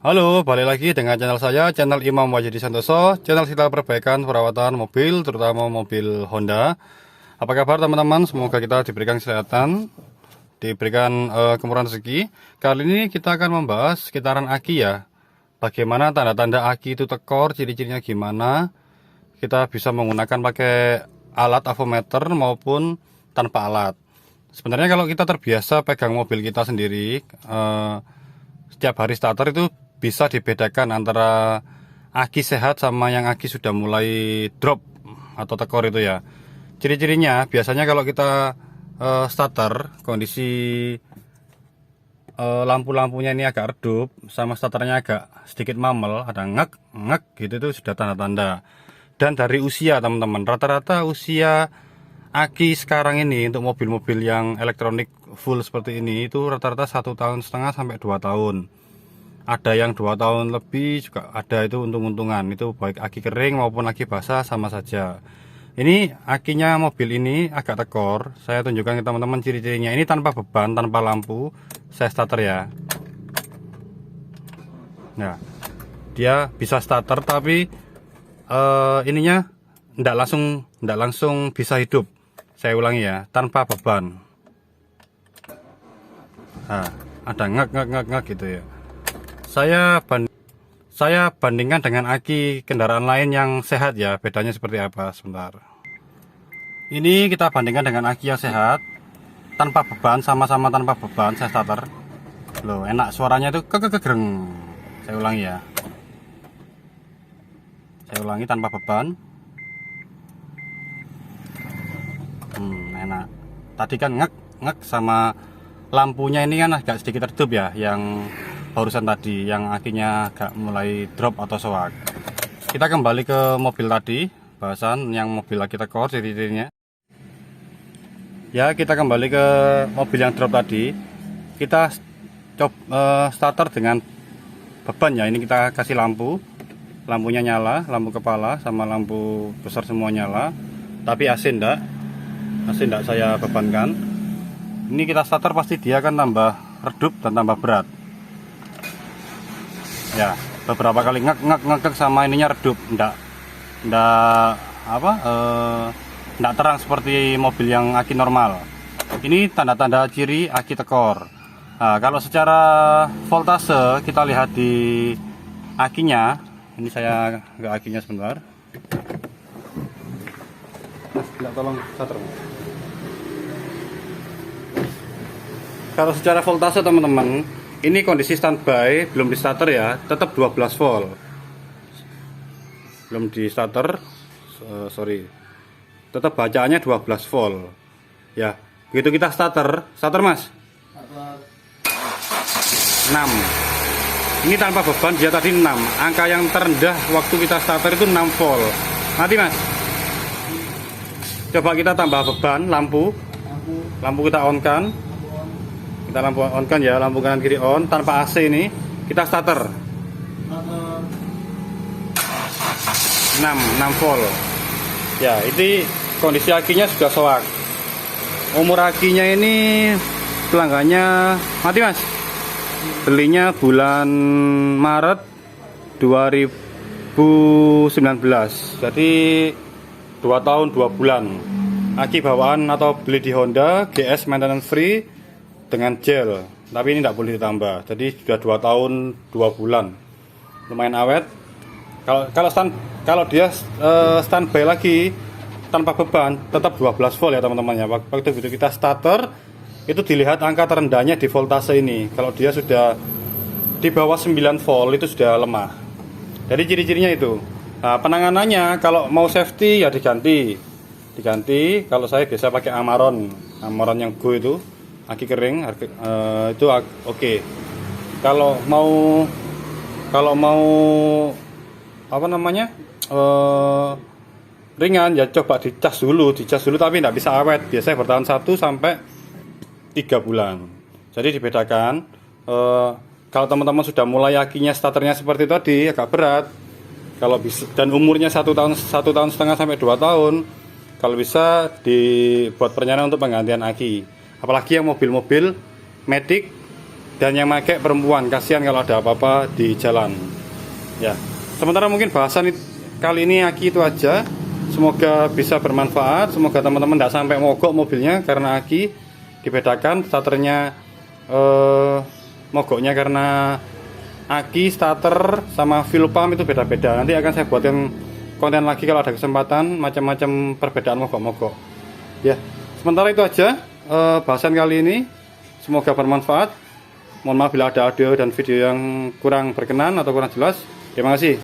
Halo, balik lagi dengan channel saya, channel Imam Wahyudi Santoso, channel sekitar perbaikan perawatan mobil, terutama mobil Honda. Apa kabar teman-teman? Semoga kita diberikan kesehatan, diberikan kemurahan rezeki. Kali ini kita akan membahas sekitaran aki ya. Bagaimana tanda-tanda aki itu tekor, ciri-cirinya gimana. Kita bisa menggunakan pakai alat avometer maupun tanpa alat. Sebenarnya kalau kita terbiasa pegang mobil kita sendiri, setiap hari starter itu bisa dibedakan antara aki sehat sama yang aki sudah mulai drop atau tekor itu ya. Ciri-cirinya biasanya kalau kita starter kondisi lampu-lampunya ini agak redup sama starternya agak sedikit mamel, ada ngek ngek gitu, itu sudah tanda-tanda. Dan dari usia teman-teman, rata-rata usia aki sekarang ini untuk mobil-mobil yang elektronik full seperti ini itu rata-rata 1,5 tahun sampai 2 tahun. Ada yang 2 tahun lebih juga ada, itu untung-untungan. Itu baik aki kering maupun aki basah sama saja. Ini akinya mobil ini agak tekor. Saya tunjukkan ke teman-teman ciri-cirinya. Ini tanpa beban, tanpa lampu. Saya starter ya. Nah, dia bisa starter tapi ininya tidak langsung bisa hidup. Saya ulangi ya, tanpa beban. Nah, ada ngek gitu ya. Saya bandingkan dengan aki kendaraan lain yang sehat ya, bedanya seperti apa sebentar. Ini kita bandingkan dengan aki yang sehat, tanpa beban, sama-sama tanpa beban. Saya starter, loh enak suaranya itu kegereng. Saya ulangi ya, saya ulangi tanpa beban. Enak. Tadi kan ngek sama lampunya ini kan agak sedikit redup ya, yang barusan tadi, yang akinya agak mulai drop atau soak. Kita kembali ke mobil tadi, bahasan yang mobil aki tekor ciri-cirinya. Ya, kita kembali ke mobil yang drop tadi. Kita coba starter dengan beban ya. Ini kita kasih lampu, lampunya nyala, lampu kepala sama lampu besar semua nyala. Tapi AC enggak saya bebankan. Ini kita starter pasti dia akan tambah redup dan tambah berat. Ya, beberapa kali ngek sama ininya redup, enggak terang seperti mobil yang aki normal. Ini tanda-tanda ciri aki tekor. Nah, kalau secara voltase kita lihat di akinya, ini saya ke akinya sebentar. Mas, tolong starter. Kalau secara voltase teman-teman, ini kondisi standby, belum di starter ya, tetap 12 volt. Belum di starter, tetap bacaannya 12 volt. Ya, begitu kita starter Mas. 6. Ini tanpa beban dia tadi 6. Angka yang terendah waktu kita starter itu 6 volt. Mati Mas. Coba kita tambah beban lampu kita on kan. Kita lampu on kan ya, lampu kanan kiri on tanpa AC ini. Kita starter 6 volt. Ya, ini kondisi akinya sudah soak. Umur akinya ini pelanggannya mati Mas. Belinya bulan Maret 2019. Jadi 2 tahun 2 bulan. Aki bawaan atau beli di Honda GS maintenance free dengan gel, tapi ini tidak boleh ditambah. Jadi sudah 2 tahun 2 bulan, lumayan awet. Kalau dia standby lagi tanpa beban, tetap 12 volt ya teman-teman ya. Waktu itu kita starter itu dilihat angka terendahnya di voltase ini. Kalau dia sudah di bawah 9 volt itu sudah lemah. Jadi ciri-cirinya itu. Nah, penanganannya kalau mau safety ya diganti. Kalau saya biasa pakai Amaron yang Go itu. Aki kering itu oke. Kalau mau ringan ya coba dicas dulu tapi tidak bisa awet. Biasanya bertahan 1 sampai 3 bulan. Jadi dibedakan. Kalau teman-teman sudah mulai akinya starternya seperti tadi agak berat. Kalau bisa, dan umurnya 1 tahun setengah sampai 2 tahun, kalau bisa dibuat perencanaan untuk penggantian aki. Apalagi yang mobil-mobil medik dan yang pakai perempuan, kasihan kalau ada apa-apa di jalan. Ya, sementara mungkin bahasan kali ini aki itu aja. Semoga bisa bermanfaat. Semoga teman-teman tidak sampai mogok mobilnya karena aki. Dibedakan starternya, mogoknya karena aki, starter, sama fuel pump itu beda-beda. Nanti akan saya buatin konten lagi kalau ada kesempatan, macam-macam perbedaan mogok-mogok. Ya, sementara itu aja bahasan kali ini. Semoga bermanfaat. Mohon maaf bila ada audio dan video yang kurang berkenan atau kurang jelas. Terima kasih.